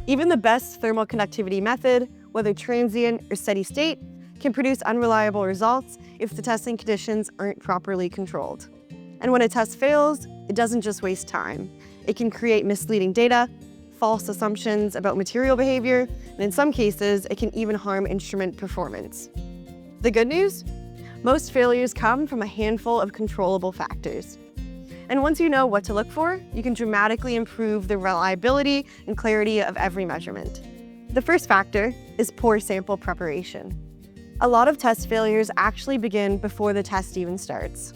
Even the best thermal conductivity method, whether transient or steady state, can produce unreliable results if the testing conditions aren't properly controlled. And when a test fails, it doesn't just waste time. It can create misleading data, false assumptions about material behavior, and in some cases, it can even harm instrument performance. The good news? Most failures come from a handful of controllable factors. And once you know what to look for, you can dramatically improve the reliability and clarity of every measurement. The first factor is poor sample preparation. A lot of test failures actually begin before the test even starts.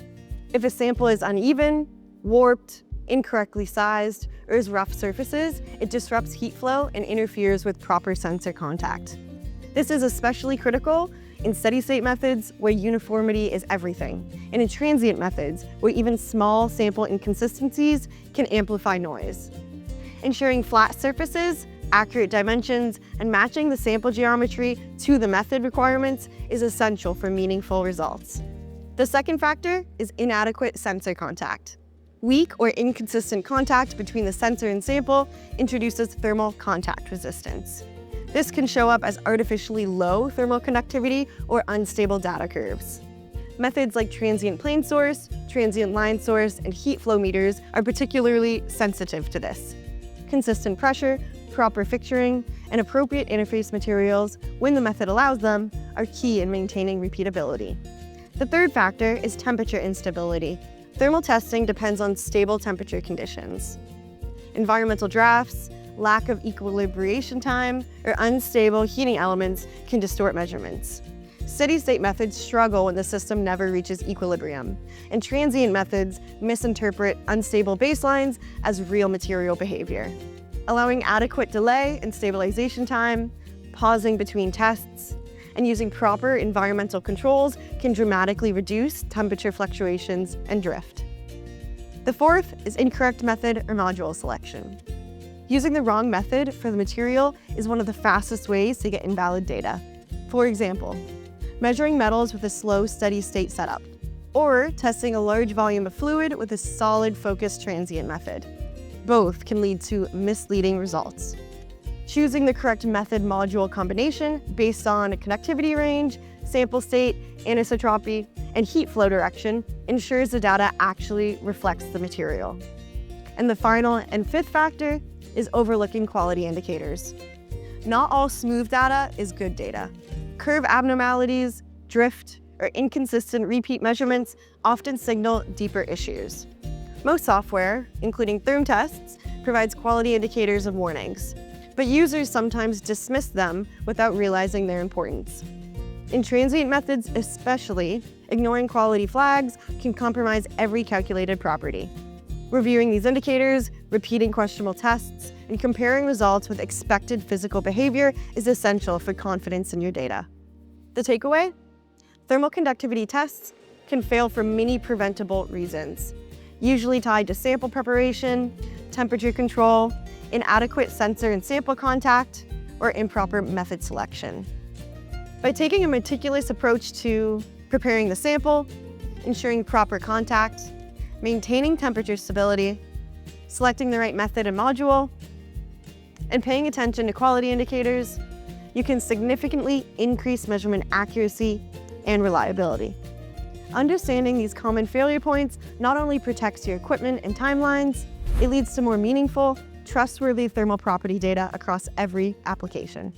If a sample is uneven, warped, incorrectly sized, or has rough surfaces, it disrupts heat flow and interferes with proper sensor contact. This is especially critical in steady-state methods where uniformity is everything, and in transient methods where even small sample inconsistencies can amplify noise. Ensuring flat surfaces, accurate dimensions, and matching the sample geometry to the method requirements is essential for meaningful results. The second factor is inadequate sensor contact. Weak or inconsistent contact between the sensor and sample introduces thermal contact resistance. This can show up as artificially low thermal conductivity or unstable data curves. Methods like transient plane source, transient line source, and heat flow meters are particularly sensitive to this. Consistent pressure, proper fixturing, and appropriate interface materials, when the method allows them, are key in maintaining repeatability. The third factor is temperature instability. Thermal testing depends on stable temperature conditions. Environmental drafts, lack of equilibration time, or unstable heating elements can distort measurements. Steady-state methods struggle when the system never reaches equilibrium, and transient methods misinterpret unstable baselines as real material behavior. Allowing adequate delay and stabilization time, pausing between tests, and using proper environmental controls can dramatically reduce temperature fluctuations and drift. The fourth is incorrect method or module selection. Using the wrong method for the material is one of the fastest ways to get invalid data. For example, measuring metals with a slow, steady state setup, or testing a large volume of fluid with a solid, focused transient method. Both can lead to misleading results. Choosing the correct method-module combination based on conductivity range, sample state, anisotropy, and heat flow direction ensures the data actually reflects the material. And the final and fifth factor is overlooking quality indicators. Not all smooth data is good data. Curve abnormalities, drift, or inconsistent repeat measurements often signal deeper issues. Most software, including Thermtest, provides quality indicators and warnings, but users sometimes dismiss them without realizing their importance. In transient methods especially, ignoring quality flags can compromise every calculated property. Reviewing these indicators, repeating questionable tests, and comparing results with expected physical behavior is essential for confidence in your data. The takeaway? Thermal conductivity tests can fail for many preventable reasons, usually tied to sample preparation, temperature control, inadequate sensor and sample contact, or improper method selection. By taking a meticulous approach to preparing the sample, ensuring proper contact, maintaining temperature stability, selecting the right method and module, and paying attention to quality indicators, you can significantly increase measurement accuracy and reliability. Understanding these common failure points not only protects your equipment and timelines, it leads to more meaningful, trustworthy thermal property data across every application.